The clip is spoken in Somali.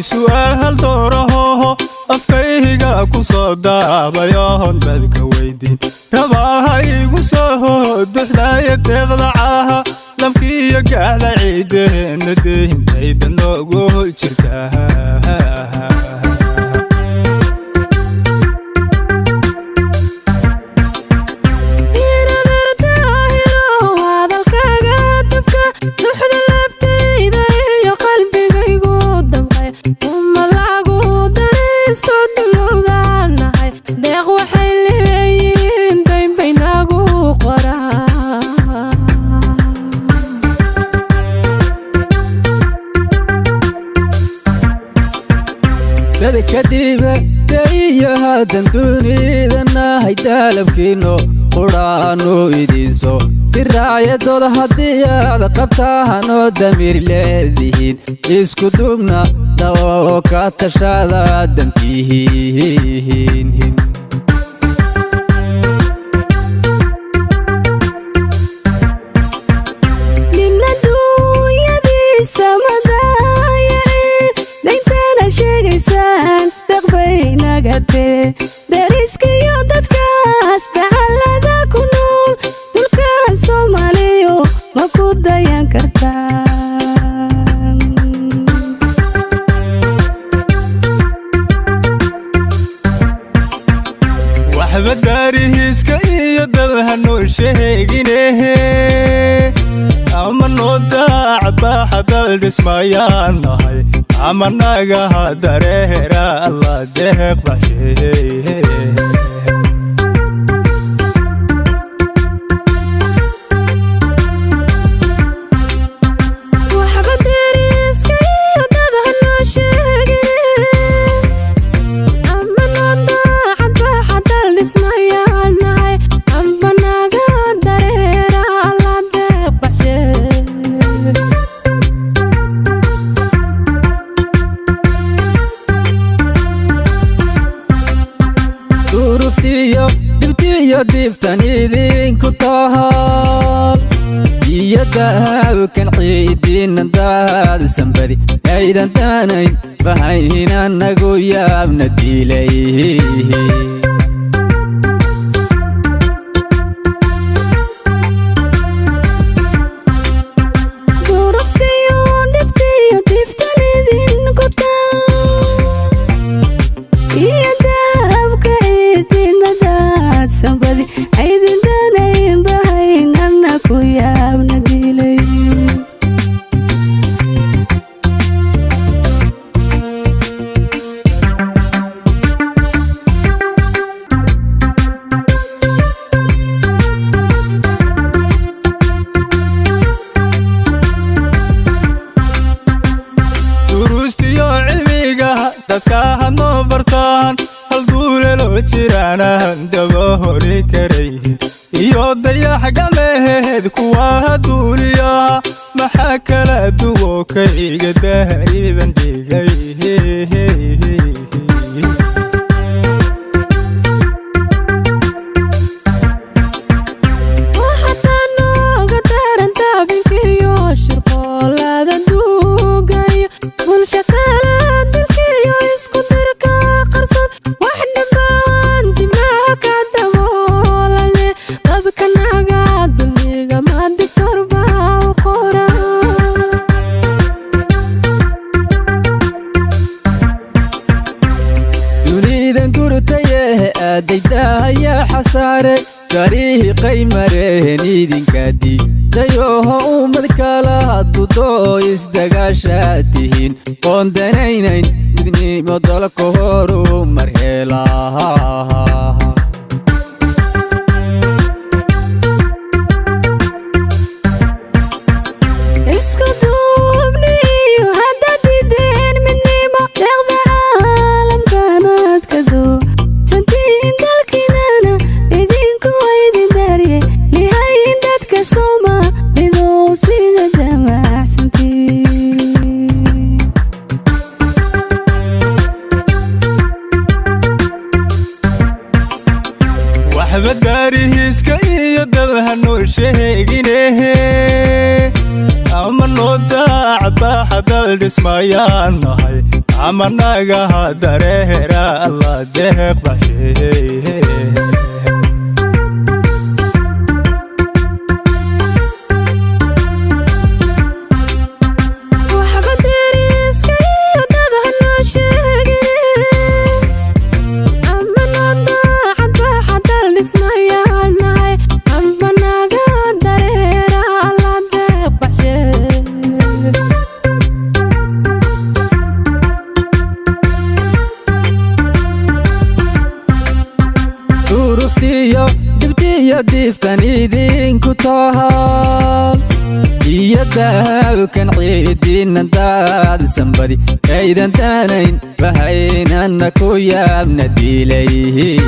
سؤال دوره أفكيها كصدا بيان بدك ويدين رباها يقصه دحلا يتغلعها لمكي يقعد عيدين ندين عيدن نقول شركاها كديبة دايها دندوني دنا هيدالب كينو قرانو يدينسو الراية دول هدية قبتها نو دمير لذهين اسكو دوبنا دوكا تشالا دمتيهين dariski iyo dadkaas dacalada ku nool dhulkan Soomaaliyo ma ku dayan kartaan waxba daarihiiska iyo dadhano sheeginehe ama noo daacba hadal dhismayaan nahay ama naga dareera Allah deeq bashay دبتي ديفتان إذين كتاهال يدهاو كان عيدين نداد سنبري أيضا تانين بهينا نقويا بنديليه dadka noo bartaan hal duule loo jiraana daba hori karay iyo dayax gameed kuwa duuliya maxaa kala duwo kayga dahriidan dhigay ديدا يا حسارة كاريه قيمره نيدين كادي دايوها أمدكالا دودو يسدقاشاتهين قوندنينين مدني مدلكو هورو مرهلا بداري هسكي يدلها نوشيجينه ama noo daacba hadal dhismayaan nahay ama nagaha dareera alla deeq bashay dibtiyo diiftan idinku taal iyo daawkan ciidinan daadsan badi aydan taanayn bahaynana ku yaabna diilayhi